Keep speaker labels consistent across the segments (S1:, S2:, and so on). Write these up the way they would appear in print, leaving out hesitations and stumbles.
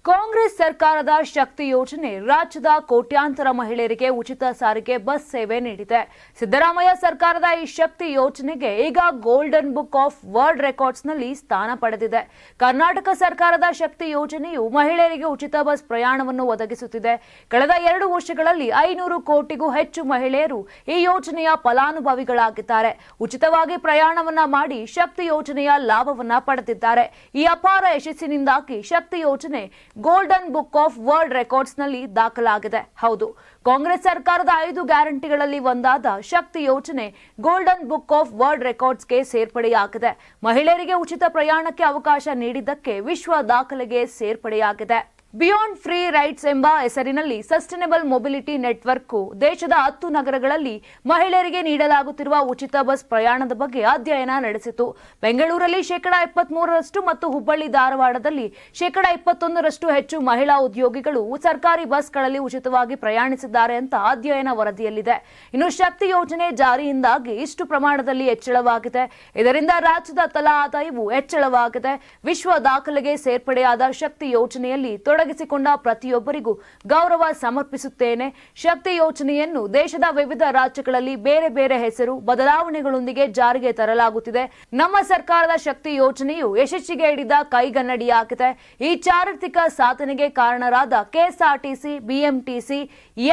S1: ಕಾಂಗ್ರೆಸ್ ಸರ್ಕಾರದ ಶಕ್ತಿ ಯೋಜನೆ ರಾಜ್ಯದ ಕೋಟ್ಯಾಂತರ ಮಹಿಳೆಯರಿಗೆ ಉಚಿತ ಸಾರಿಗೆ ಬಸ್ ಸೇವೆ ನೀಡಿದೆ. ಸಿದ್ದರಾಮಯ್ಯ ಸರ್ಕಾರದ ಈ ಶಕ್ತಿ ಯೋಜನೆಗೆ ಈಗ ಗೋಲ್ಡನ್ ಬುಕ್ ಆಫ್ ವರ್ಲ್ಡ್ ರೆಕಾರ್ಡ್ಸ್ನಲ್ಲಿ ಸ್ಥಾನ ಪಡೆದಿದೆ. ಕರ್ನಾಟಕ ಸರ್ಕಾರದ ಶಕ್ತಿ ಯೋಜನೆಯು ಮಹಿಳೆಯರಿಗೆ ಉಚಿತ ಬಸ್ ಪ್ರಯಾಣವನ್ನು ಒದಗಿಸುತ್ತಿದೆ. ಕಳೆದ 2 ವರ್ಷಗಳಲ್ಲಿ 500 ಕೋಟಿಗೂ ಹೆಚ್ಚು ಮಹಿಳೆಯರು ಈ ಯೋಜನೆಯ ಫಲಾನುಭವಿಗಳಾಗಿದ್ದಾರೆ. ಉಚಿತವಾಗಿ ಪ್ರಯಾಣವನ್ನ ಮಾಡಿ ಶಕ್ತಿ ಯೋಜನೆಯ ಲಾಭವನ್ನ ಪಡೆದಿದ್ದಾರೆ. ಈ ಅಪಾರ ಯಶಸ್ಸಿನಿಂದಾಗಿ ಶಕ್ತಿ ಯೋಜನೆ golden book of world records ನಲ್ಲಿ ದಾಖಲಾಗಿದೆ. ಹೌದು, ಕಾಂಗ್ರೆಸ್ ಸರ್ಕಾರದ 5 ಗ್ಯಾರಂಟಿಗಳಲ್ಲಿ ಒಂದಾದ ಶಕ್ತಿ ಯೋಜನೆ ಗೋಲ್ಡನ್ ಬುಕ್ ಆಫ್ ವರ್ಲ್ಡ್ ರೆಕಾರ್ಡ್ಸ್ಗೆ ಸೇರ್ಪಡೆಯಾಗಿದೆ. ಮಹಿಳೆಯರಿಗೆ ಉಚಿತ ಪ್ರಯಾಣಕ್ಕೆ ಅವಕಾಶ ನೀಡಿದ್ದಕ್ಕೆ ವಿಶ್ವ ದಾಖಲೆಗೆ ಸೇರ್ಪಡೆಯಾಗಿದೆ. ಬಿಯಾಂಡ್ ಫ್ರೀ ರೈಡ್ಸ್ ಎಂಬ ಹೆಸರಿನಲ್ಲಿ ಸಸ್ಟೈನಬಲ್ ಮೊಬಿಲಿಟಿ ನೆಟ್ವರ್ಕ್ ದೇಶದ 10 ನಗರಗಳಲ್ಲಿ ಮಹಿಳೆಯರಿಗೆ ನೀಡಲಾಗುತ್ತಿರುವ ಉಚಿತ ಬಸ್ ಪ್ರಯಾಣದ ಬಗ್ಗೆ ಅಧ್ಯಯನ ನಡೆಸಿತು. ಬೆಂಗಳೂರಲ್ಲಿ 23% ಮತ್ತು ಹುಬ್ಬಳ್ಳಿ ಧಾರವಾಡದಲ್ಲಿ 21% ಹೆಚ್ಚು ಮಹಿಳಾ ಉದ್ಯೋಗಿಗಳು ಸರ್ಕಾರಿ ಬಸ್ಗಳಲ್ಲಿ ಉಚಿತವಾಗಿ ಪ್ರಯಾಣಿಸಿದ್ದಾರೆ ಅಂತ ಅಧ್ಯಯನ ವರದಿಯಲ್ಲಿದೆ. ಇನ್ನು ಶಕ್ತಿ ಯೋಜನೆ ಜಾರಿಯಿಂದಾಗಿ ಇಷ್ಟು ಪ್ರಮಾಣದಲ್ಲಿ ಹೆಚ್ಚಳವಾಗಿದೆ. ಇದರಿಂದ ರಾಜ್ಯದ ತಲಾ ಆದಾಯವು ಹೆಚ್ಚಳವಾಗಿದೆ. ವಿಶ್ವ ದಾಖಲೆಗೆ ಸೇರ್ಪಡೆಯಾದ ಶಕ್ತಿ ಯೋಜನೆಯಲ್ಲಿ ತೊಡಗಿಸಿಕೊಂಡ ಪ್ರತಿಯೊಬ್ಬರಿಗೂ ಗೌರವ ಸಮರ್ಪಿಸುತ್ತೇನೆ. ಶಕ್ತಿ ಯೋಜನೆಯನ್ನು ದೇಶದ ವಿವಿಧ ರಾಜ್ಯಗಳಲ್ಲಿ ಬೇರೆ ಬೇರೆ ಹೆಸರು ಬದಲಾವಣೆಗಳೊಂದಿಗೆ ಜಾರಿಗೆ ತರಲಾಗುತ್ತಿದೆ. ನಮ್ಮ ಸರ್ಕಾರದ ಶಕ್ತಿ ಯೋಜನೆಯು ಯಶಸ್ಸಿಗೆ ಹಿಡಿದ ಕೈಗನ್ನಡಿಯಾಗಿದೆ. ಈ ಚಾರಿತ್ರಿಕ ಸಾಧನೆಗೆ ಕಾರಣರಾದ ಕೆಎಸ್ಆರ್ಟಿಸಿ, ಬಿಎಂಟಿಸಿ,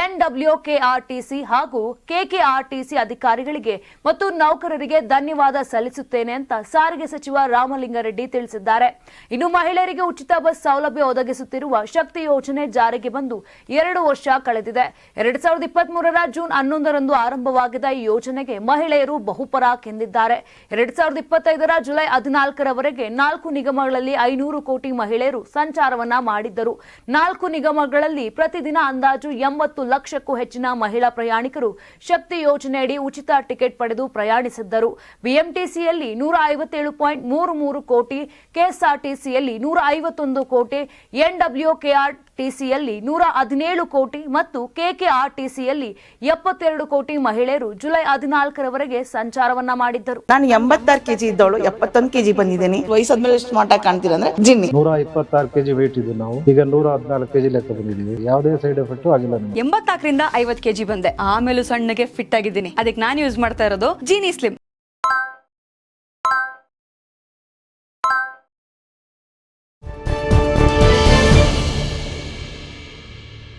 S1: ಎನ್ಡಬ್ಲ್ಯೂಕೆಆರ್ಟಿಸಿ ಹಾಗೂ ಕೆಕೆಆರ್ಟಿಸಿ ಅಧಿಕಾರಿಗಳಿಗೆ ಮತ್ತು ನೌಕರರಿಗೆ ಧನ್ಯವಾದ ಸಲ್ಲಿಸುತ್ತೇನೆ ಅಂತ ಸಾರಿಗೆ ಸಚಿವ ರಾಮಲಿಂಗಾರೆಡ್ಡಿ ತಿಳಿಸಿದ್ದಾರೆ. ಇನ್ನು ಮಹಿಳೆಯರಿಗೆ ಉಚಿತ ಬಸ್ ಸೌಲಭ್ಯ ಒದಗಿಸುತ್ತಿರುವ ಶಕ್ತಿ ಯೋಜನೆ ಜಾರಿಗೆ ಬಂದು 2 ವರ್ಷ ಕಳೆದಿದೆ. 2023ರ ಜೂನ್ 11ರಂದು ಆರಂಭವಾಗಿದ್ದ ಈ ಯೋಜನೆಗೆ ಮಹಿಳೆಯರು ಬಹುಪರಾಕ್ ಎಂದಿದ್ದಾರೆ. 2025ರ ಜುಲೈ 14ರವರೆಗೆ 4 ನಿಗಮಗಳಲ್ಲಿ 500 ಕೋಟಿ ಮಹಿಳೆಯರು ಸಂಚಾರವನ್ನ ಮಾಡಿದ್ದರು. 4 ನಿಗಮಗಳಲ್ಲಿ ಪ್ರತಿದಿನ ಅಂದಾಜು 80 ಲಕ್ಷಕ್ಕೂ ಹೆಚ್ಚಿನ ಮಹಿಳಾ ಪ್ರಯಾಣಿಕರು ಶಕ್ತಿ ಯೋಜನೆಯಡಿ ಉಚಿತ ಟಿಕೆಟ್ ಪಡೆದು ಪ್ರಯಾಣಿಸಿದ್ದರು. ಬಿಎಂಟಿಸಿಯಲ್ಲಿ 157.33 ಕೋಟಿ, ಕೆಎಸ್ಆರ್ಟಿಸಿಯಲ್ಲಿ 151 ಕೋಟಿ, ಎನ್ಡಬ್ಲ್ಯೂಕೆಆರ್ಟಿಸಿಯಲ್ಲಿ 117 ಕೋಟಿ ಮತ್ತು ಕೆಕೆಆರ್ಟಿಸಿಯಲ್ಲಿ 72 ಕೋಟಿ ಮಹಿಳೆಯರು ಜುಲೈ 14ರವರೆಗೆ ಸಂಚಾರವನ್ನ ಮಾಡಿದ್ದರು.
S2: ನಾನು 86 ಕೆಜಿ ಇದ್ದವಳು 71 ಕೆಜಿ ಬಂದಿದ್ದೀನಿ. ವಯಸ್ಸಾದ್ಮೇಲೆ ಸ್ಮಾರ್ಟ್ ಆಗಿ ಕಾಣ್ತೀರಾ ಅಂದ್ರೆ ಜಿನ್ನಿ.
S3: 126 ಕೆಜಿ ವೇಟ್ ಇದ್ದು ನಾವು ಈಗ 114 ಕೆಜಿ ಲೆಕ್ಕ ಬಂದಿದ್ದೀವಿ. ಯಾವುದೇ ಸೈಡ್ ಎಫೆಕ್ಟ್ ಆಗಿಲ್ಲ.
S4: 84ರಿಂದ 50 ಕೆಜಿ ಬಂದೆ. ಆಮೇಲೆ ಸಣ್ಣಗೆ ಫಿಟ್ ಆಗಿದ್ದೀನಿ. ಅದಕ್ಕೆ ನಾನು ಯೂಸ್ ಮಾಡ್ತಾ ಇರೋದು ಜೀನಿ ಸ್ಲಿಮ್.